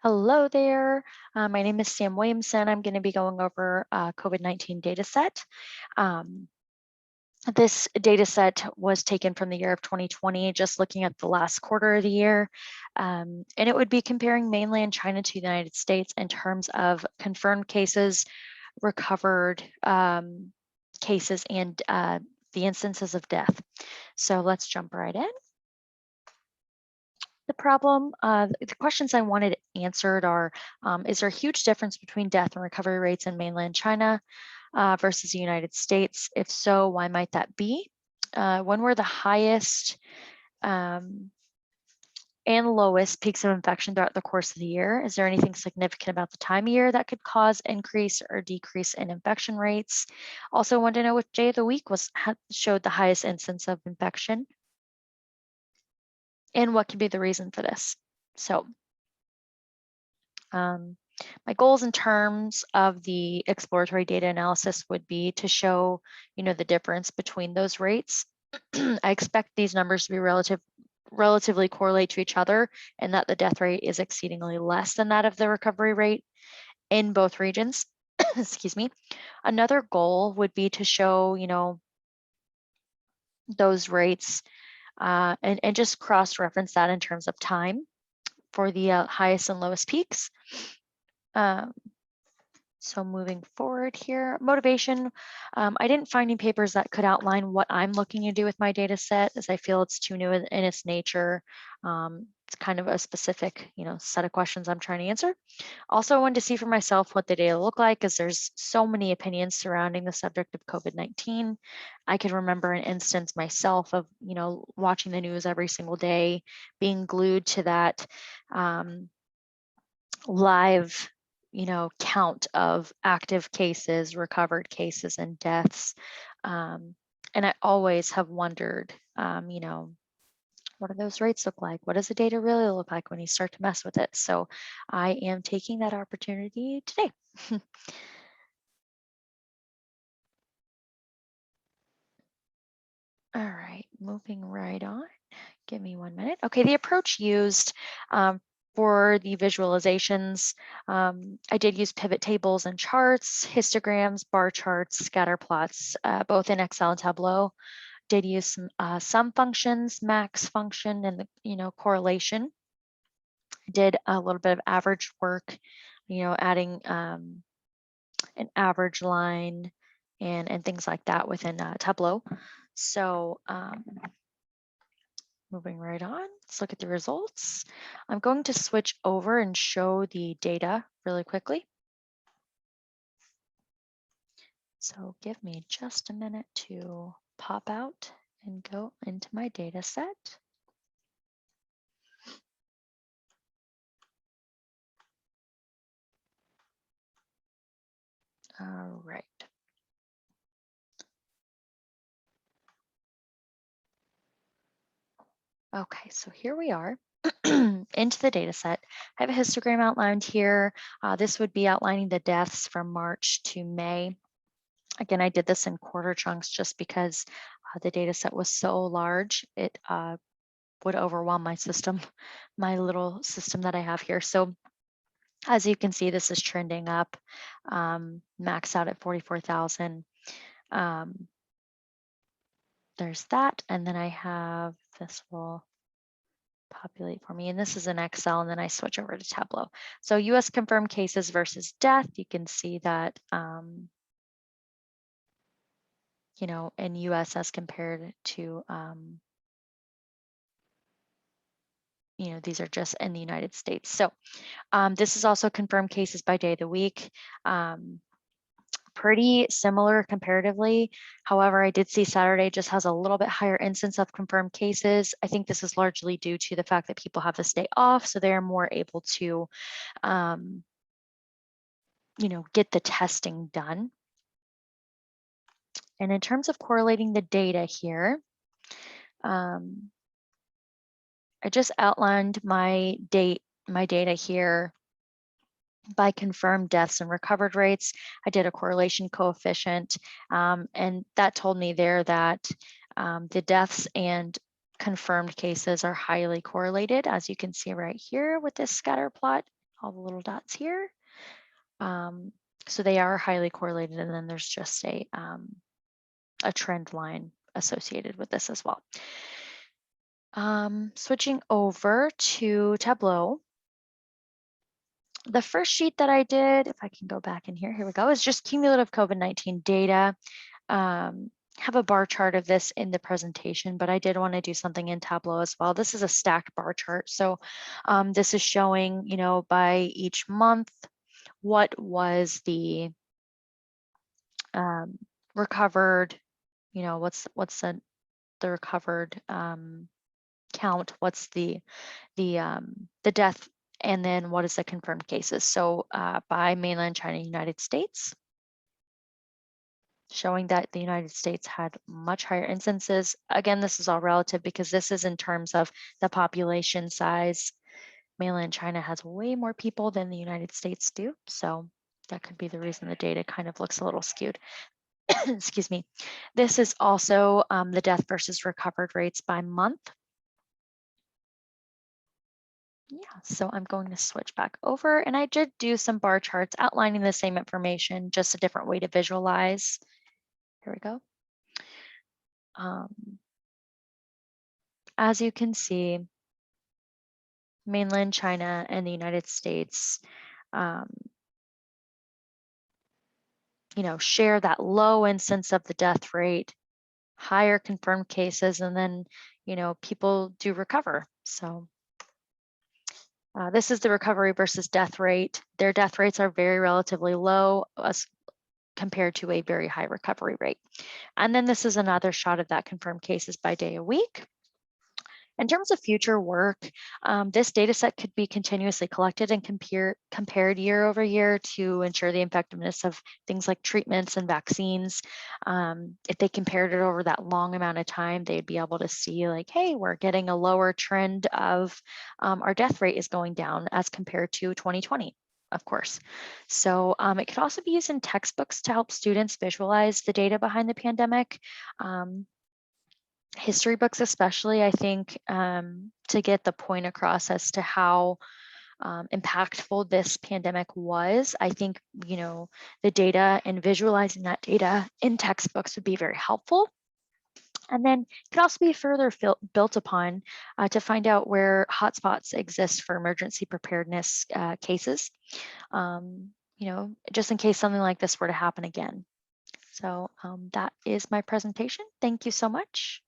Hello there. My name is Sam Williamson. I'm going to be going over COVID-19 dataset. This data set was taken from the year of 2020, just looking at the last quarter of the year. And it would be comparing mainland China to the United States in terms of confirmed cases, recovered cases, and the instances of death. So let's jump right in. The questions I wanted answered are, is there a huge difference between death and recovery rates in mainland China versus the United States? If so, why might that be? When were the highest and lowest peaks of infection throughout the course of the year? Is there anything significant about the time of year that could cause increase or decrease in infection rates? Also want to know which day of the week showed the highest instance of infection, and what could be the reason for this. So my goals in terms of the exploratory data analysis would be to show, the difference between those rates. I expect these numbers to be relatively correlate to each other, and that the death rate is exceedingly less than that of the recovery rate in both regions. Excuse me. Another goal would be to show, those rates and just cross-reference that in terms of time for the highest and lowest peaks. So moving forward here, motivation. I didn't find any papers that could outline what I'm looking to do with my data set, as I feel it's too new in its nature. It's kind of a specific, set of questions I'm trying to answer. Also, I wanted to see for myself what the data look like, because there's so many opinions surrounding the subject of COVID-19. I can remember an instance myself of, watching the news every single day, being glued to that live count of active cases, recovered cases, and deaths. And I always have wondered, what do those rates look like? What does the data really look like when you start to mess with it? So I am taking that opportunity today. All right, moving right on. Give me 1 minute. Okay, the approach used for the visualizations, I did use pivot tables and charts, histograms, bar charts, scatter plots, both in Excel and Tableau. Did use some functions, max function, and the correlation. Did a little bit of average work, adding an average line and things like that within Tableau. So moving right on, let's look at the results. I'm going to switch over and show the data really quickly. So give me just a minute to pop out and go into my data set. All right. Okay, so here we are into the data set. I have a histogram outlined here. This would be outlining the deaths from March to May. Again, I did this in quarter chunks just because the data set was so large, it would overwhelm my system, my little system that I have here. So as you can see, this is trending up, maxed out at 44,000. There's that, and then I have this will populate for me, and this is in Excel, and then I switch over to Tableau. So US confirmed cases versus death, you can see that, in US as compared to, these are just in the United States. So this is also confirmed cases by day of the week. Pretty similar comparatively. However, I did see Saturday just has a little bit higher incidence of confirmed cases. I think this is largely due to the fact that people have this day off, so they are more able to, get the testing done. And in terms of correlating the data here, I just outlined my data here by confirmed deaths and recovered rates. I did a correlation coefficient, and that told me there that the deaths and confirmed cases are highly correlated, as you can see right here with this scatter plot. all the little dots here. So they are highly correlated, and then there's just a trend line associated with this as well. Switching over to Tableau. The first sheet that I did, if I can go back in here we go, is just cumulative COVID-19 data. Have a bar chart of this in the presentation, but I did want to do something in Tableau as well. This is a stacked bar chart. So this is showing, you know, by each month, what was the recovered, you know, what's the recovered count, what's the death, and then what is the confirmed cases. So by mainland China, United States, showing that the United States had much higher instances. Again, this is all relative because this is in terms of the population size. Mainland China has way more people than the United States do. So that could be the reason the data kind of looks a little skewed. Excuse me. This is also the death versus recovered rates by month. Yeah, so I'm going to switch back over, and I did do some bar charts outlining the same information, just a different way to visualize. Here we go. As you can see, mainland China and the United States, you know, share that low instance of the death rate, higher confirmed cases, and then, you know, people do recover. So this is the recovery versus death rate. Their death rates are very relatively low as compared to a very high recovery rate. And then this is another shot of that confirmed cases by day a week. In terms of future work, this data set could be continuously collected and compared year over year to ensure the effectiveness of things like treatments and vaccines. If they compared it over that long amount of time, they'd be able to see like, hey, we're getting a lower trend of our death rate is going down as compared to 2020. Of course. So it could also be used in textbooks to help students visualize the data behind the pandemic. History books especially, I think, to get the point across as to how impactful this pandemic was. I think, you know, the data and visualizing that data in textbooks would be very helpful. And then it could also be further built upon to find out where hotspots exist for emergency preparedness cases, you know, just in case something like this were to happen again. So that is my presentation. Thank you so much.